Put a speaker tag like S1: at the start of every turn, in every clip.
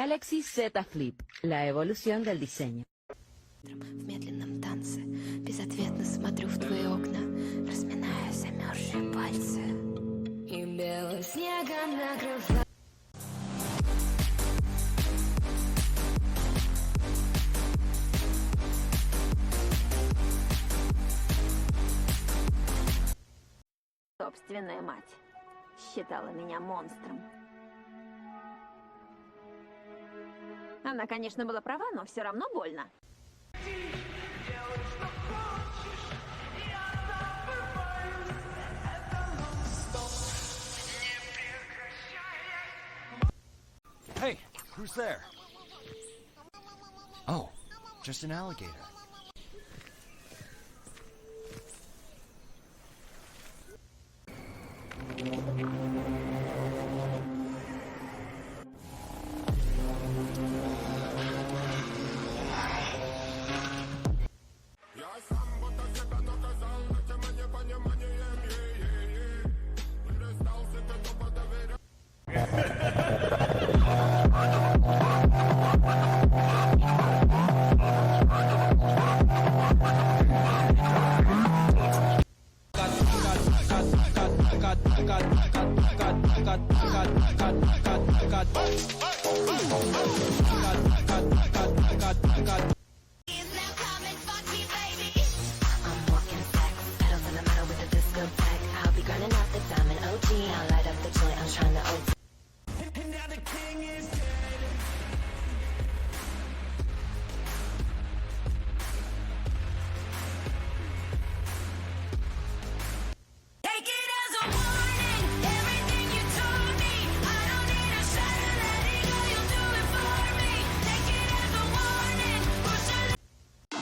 S1: Galaxy Z Flip, la evolución del diseño.
S2: В медленном танце безответно смотрю в твои окна, разминая замерзшие пальцы. И белым снегом накрываю.
S3: Собственная мать считала меня монстром. Она, конечно, была права, но все равно больно.
S4: Hey, who's there? Oh, just an alligator.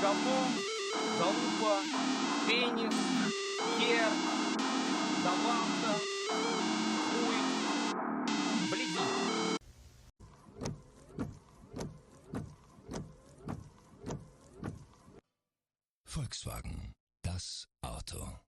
S5: Гамон, залупа, пенис, хер, даванка, хуй, бледи.
S6: Volkswagen, das Auto.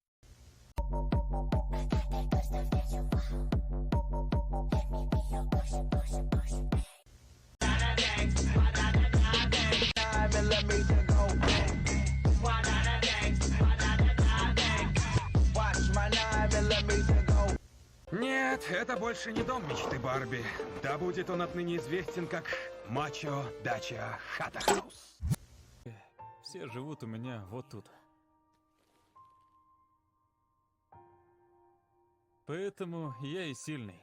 S5: Нет, это больше не дом мечты Барби. Да будет он отныне известен как Мачо Дача Хата Хаус.
S7: Все живут у меня вот тут. Поэтому я и сильный.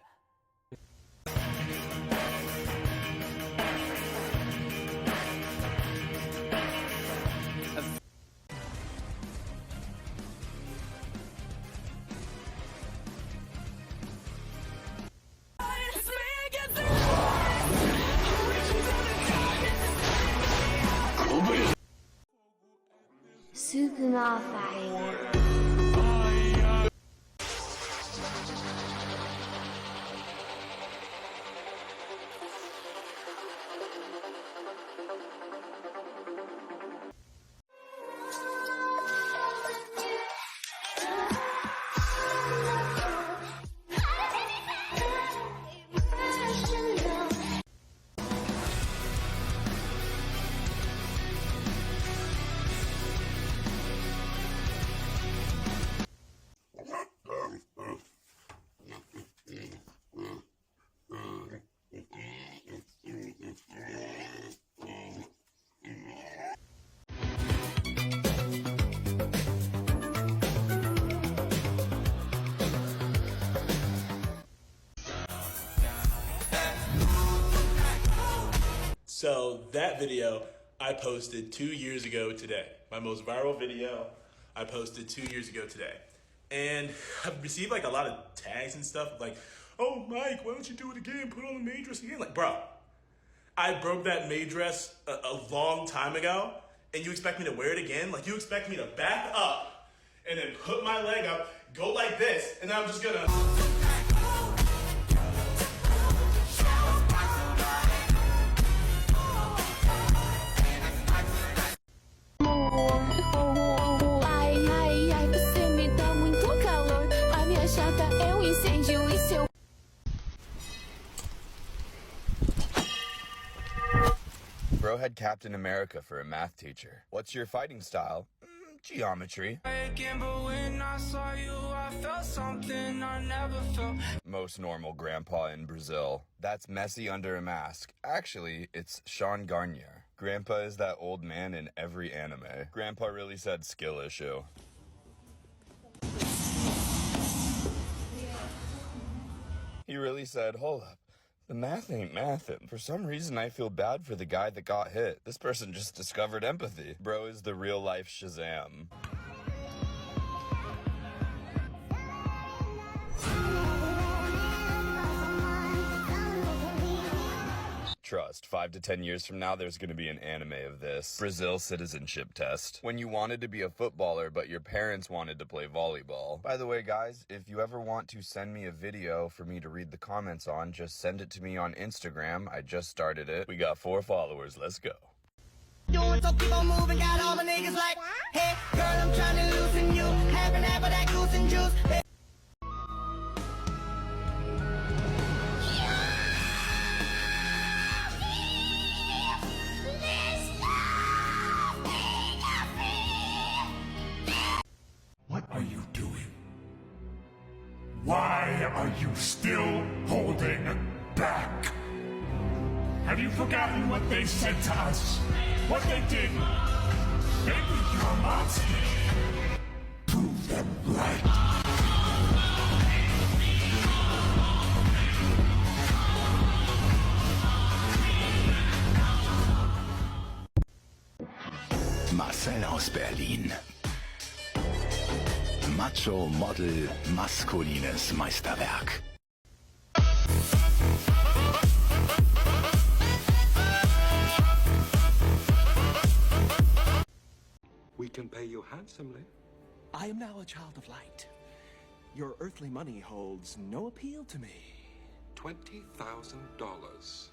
S8: So that video I posted 2 years ago today. My most viral video I posted 2 years ago today. And I've received like a lot of tags and stuff like, oh Mike, why don't you do it again? Put on the maid dress again. Like, bro, I broke that maid dress a long time ago and you expect me to wear it again? Like, you expect me to back up and then put my leg up, go like this, and then I'm just gonna...
S9: Bro had Captain America for a math teacher. What's your fighting style? Geometry. Most normal grandpa in Brazil. That's Messi under a mask. Actually, it's Sean Garnier. Grandpa is that old man in every anime. Grandpa really said skill issue. He really said, hold up. The math ain't mathin'. For some reason, I feel bad for the guy that got hit. This person just discovered empathy. Bro is the real-life Shazam. Trust, 5 to 10 years from now, there's gonna be an anime of this. Brazil citizenship test. When you wanted to be a footballer, but your parents wanted to play volleyball. By the way, guys, if you ever want to send me a video for me to read the comments on, just send it to me on Instagram. I just started it. We got 4 followers. Let's go.
S10: Doing so keep on moving, got all my niggas like, hey, girl, I'm trying to loosen you. Having half of that goose and juice.
S6: What are you doing? Why are you still holding back? Have you forgotten what they said to us? What they did? Maybe you're a monster. Prove them right.
S11: Marcel aus Berlin. Macho Model maskulines Meisterwerk.
S12: We can pay you handsomely. I am now a child of light. Your earthly money holds no appeal to me. $20,000.